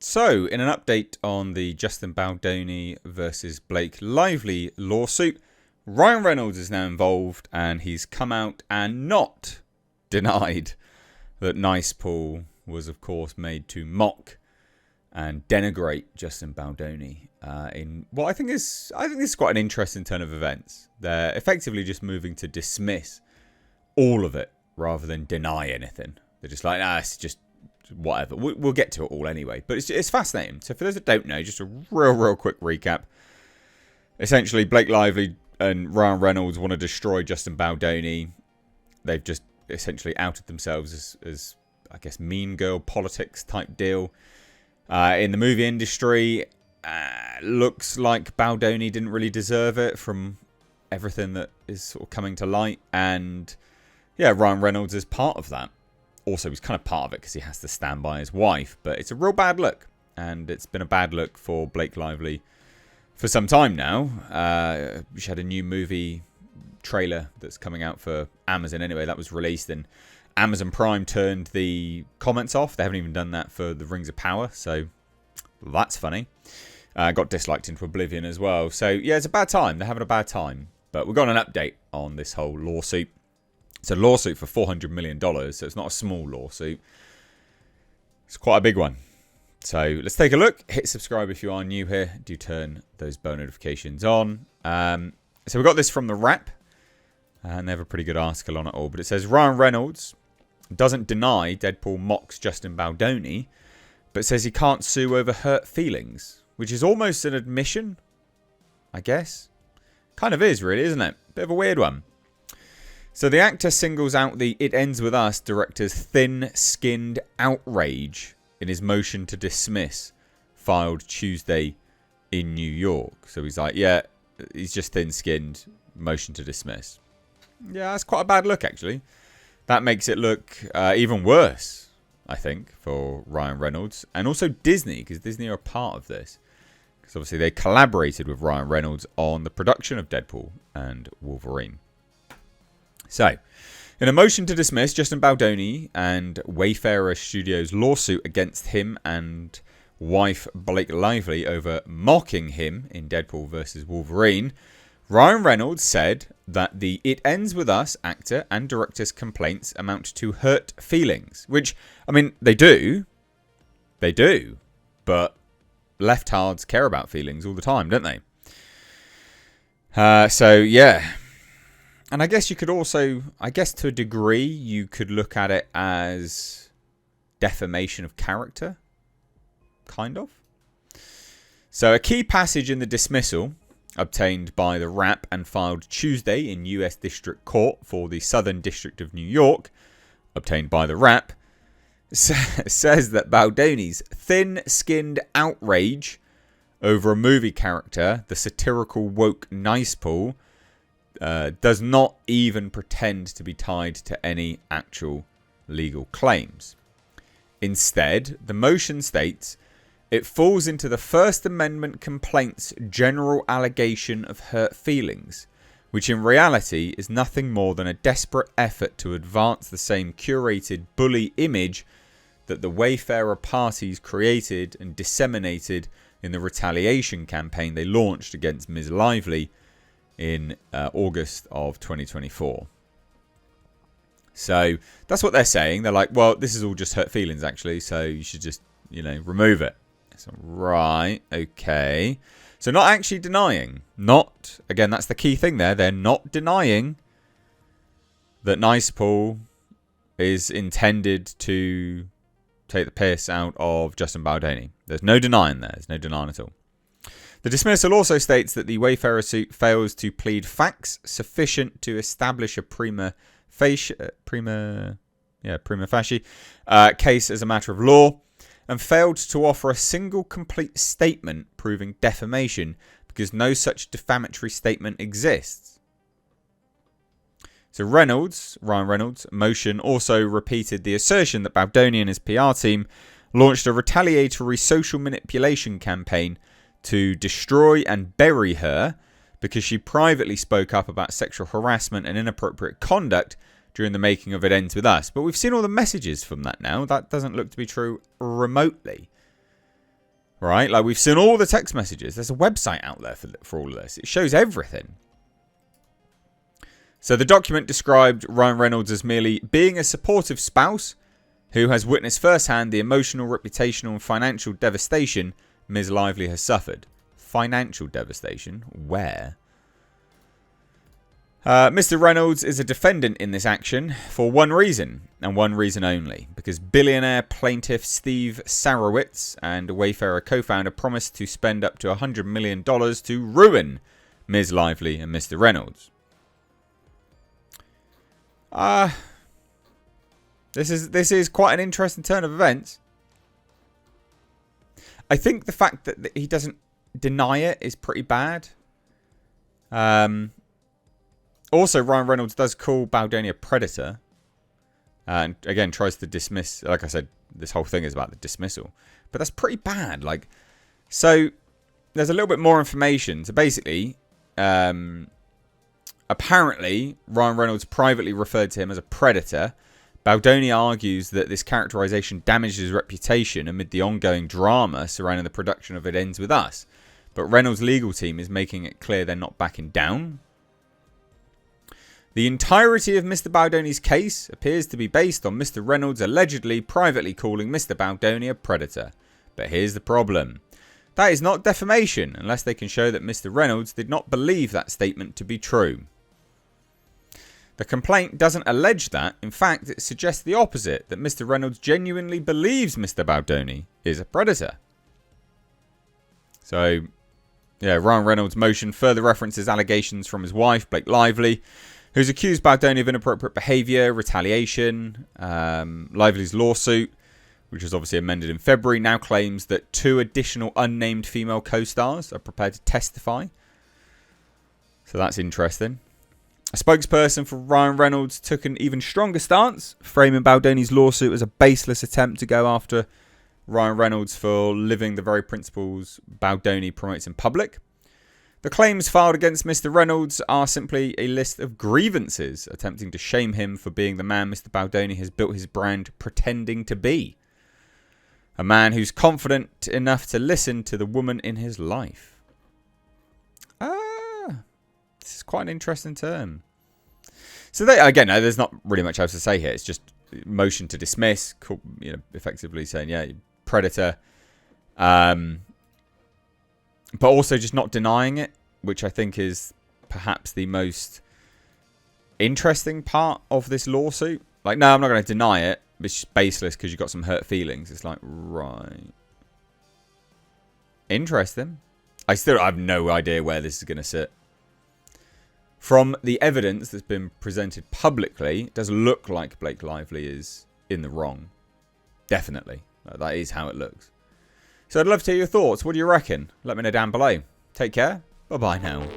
So, in an update on the Justin Baldoni versus Blake Lively lawsuit, Ryan Reynolds is now involved and he's come out and not denied that Nicepool was, of course, made to mock and denigrate Justin Baldoni in what I think is quite an interesting turn of events. They're effectively just moving to dismiss all of it rather than deny anything. They're just like, it's just whatever. We'll get to it all anyway. But it's fascinating. So for those that don't know, just a real quick recap. Essentially, Blake Lively and Ryan Reynolds want to destroy Justin Baldoni. They've just essentially outed themselves as I guess, mean girl politics type deal. In the movie industry, looks like Baldoni didn't really deserve it from everything that is sort of coming to light. And yeah, Ryan Reynolds is part of that. Also, he's kind of part of it because he has to stand by his wife. But it's a real bad look. And it's been a bad look for Blake Lively for some time now. She had a new movie trailer that's coming out for Amazon anyway. That was released and Amazon Prime turned the comments off. They haven't even done that for the Rings of Power. So that's funny. Got disliked into oblivion as well. So yeah, it's a bad time. They're having a bad time. But we've got an update on this whole lawsuit. It's a lawsuit for $400 million. So it's not a small lawsuit. It's quite a big one. So let's take a look. Hit subscribe if you are new here. Do turn those bell notifications on. So we got this from The Wrap. And they have a pretty good article on it all. But it says Ryan Reynolds doesn't deny Deadpool mocks Justin Baldoni, but says he can't sue over hurt feelings, which is almost an admission, I guess. Kind of is, really, isn't it? Bit of a weird one. So the actor singles out the It Ends With Us director's thin-skinned outrage in his motion to dismiss, filed Tuesday in New York. So he's like, yeah, he's just thin-skinned, motion to dismiss. Yeah, that's quite a bad look, actually. That makes it look even worse, I think, for Ryan Reynolds. And also Disney, because Disney are a part of this. Because obviously they collaborated with Ryan Reynolds on the production of Deadpool and Wolverine. So, in a motion to dismiss Justin Baldoni and Wayfarer Studios' lawsuit against him and wife Blake Lively over mocking him in Deadpool vs. Wolverine, Ryan Reynolds said that the It Ends With Us actor and director's complaints amount to hurt feelings. Which, I mean, they do. They do. But leftards care about feelings all the time, don't they? So, yeah. And I guess you could also, I guess to a degree, you could look at it as defamation of character. Kind of. So a key passage in the dismissal, obtained by The Wrap and filed Tuesday in US District Court for the Southern District of New York, obtained by The Wrap, says that Baldoni's thin-skinned outrage over a movie character, the satirical woke Nicepool, does not even pretend to be tied to any actual legal claims. Instead, the motion states, it falls into the First Amendment complaint's general allegation of hurt feelings, which in reality is nothing more than a desperate effort to advance the same curated bully image that the Wayfarer parties created and disseminated in the retaliation campaign they launched against Ms. Lively in August of 2024. So that's what they're saying. They're like, well, this is all just hurt feelings, actually, so you should just, remove it. So, right, okay. So not actually denying. Not, again, that's the key thing there. They're not denying that Nicepool is intended to take the piss out of Justin Baldoni. There's no denying there. There's no denying at all. The dismissal also states that the Wayfarer suit fails to plead facts sufficient to establish a prima facie case as a matter of law, and failed to offer a single complete statement proving defamation because no such defamatory statement exists. So Ryan Reynolds' motion also repeated the assertion that Baldoni and his PR team launched a retaliatory social manipulation campaign to destroy and bury her because she privately spoke up about sexual harassment and inappropriate conduct during the making of It Ends With Us. But we've seen all the messages from that now. That doesn't look to be true remotely. Right? Like, we've seen all the text messages. There's a website out there for all of this. It shows everything. So the document described Ryan Reynolds as merely being a supportive spouse who has witnessed firsthand the emotional, reputational and financial devastation Ms. Lively has suffered. Financial devastation? Where? Mr. Reynolds is a defendant in this action for one reason, and one reason only, because billionaire plaintiff Steve Sarowitz and Wayfarer co-founder promised to spend up to $100 million to ruin Ms. Lively and Mr. Reynolds. This is quite an interesting turn of events. I think the fact that he doesn't deny it is pretty bad. Also, Ryan Reynolds does call Baldoni a predator. And again, tries to dismiss... Like I said, this whole thing is about the dismissal. But that's pretty bad. Like, so, there's a little bit more information. So basically, apparently, Ryan Reynolds privately referred to him as a predator. Baldoni argues that this characterization damaged his reputation amid the ongoing drama surrounding the production of It Ends With Us. But Reynolds' legal team is making it clear they're not backing down. The entirety of Mr. Baldoni's case appears to be based on Mr. Reynolds allegedly privately calling Mr. Baldoni a predator. But here's the problem. That is not defamation unless they can show that Mr. Reynolds did not believe that statement to be true. The complaint doesn't allege that. In fact, it suggests the opposite, that Mr. Reynolds genuinely believes Mr. Baldoni is a predator. So, yeah, Ryan Reynolds' motion further references allegations from his wife, Blake Lively, who's accused Baldoni of inappropriate behaviour, retaliation. Lively's lawsuit, which was obviously amended in February, now claims that 2 additional unnamed female co-stars are prepared to testify. So that's interesting. A spokesperson for Ryan Reynolds took an even stronger stance, framing Baldoni's lawsuit as a baseless attempt to go after Ryan Reynolds for living the very principles Baldoni promotes in public. The claims filed against Mr. Reynolds are simply a list of grievances attempting to shame him for being the man Mr. Baldoni has built his brand pretending to be. A man who's confident enough to listen to the woman in his life. This is quite an interesting term. So again, there's not really much else to say here. It's just motion to dismiss, effectively saying, yeah, predator. But also just not denying it, which I think is perhaps the most interesting part of this lawsuit. Like, no, I'm not going to deny it. It's just baseless because you've got some hurt feelings. It's like, right. Interesting. I still have no idea where this is going to sit. From the evidence that's been presented publicly, it does look like Blake Lively is in the wrong. Definitely. That is how it looks. So I'd love to hear your thoughts. What do you reckon? Let me know down below. Take care. Bye-bye now.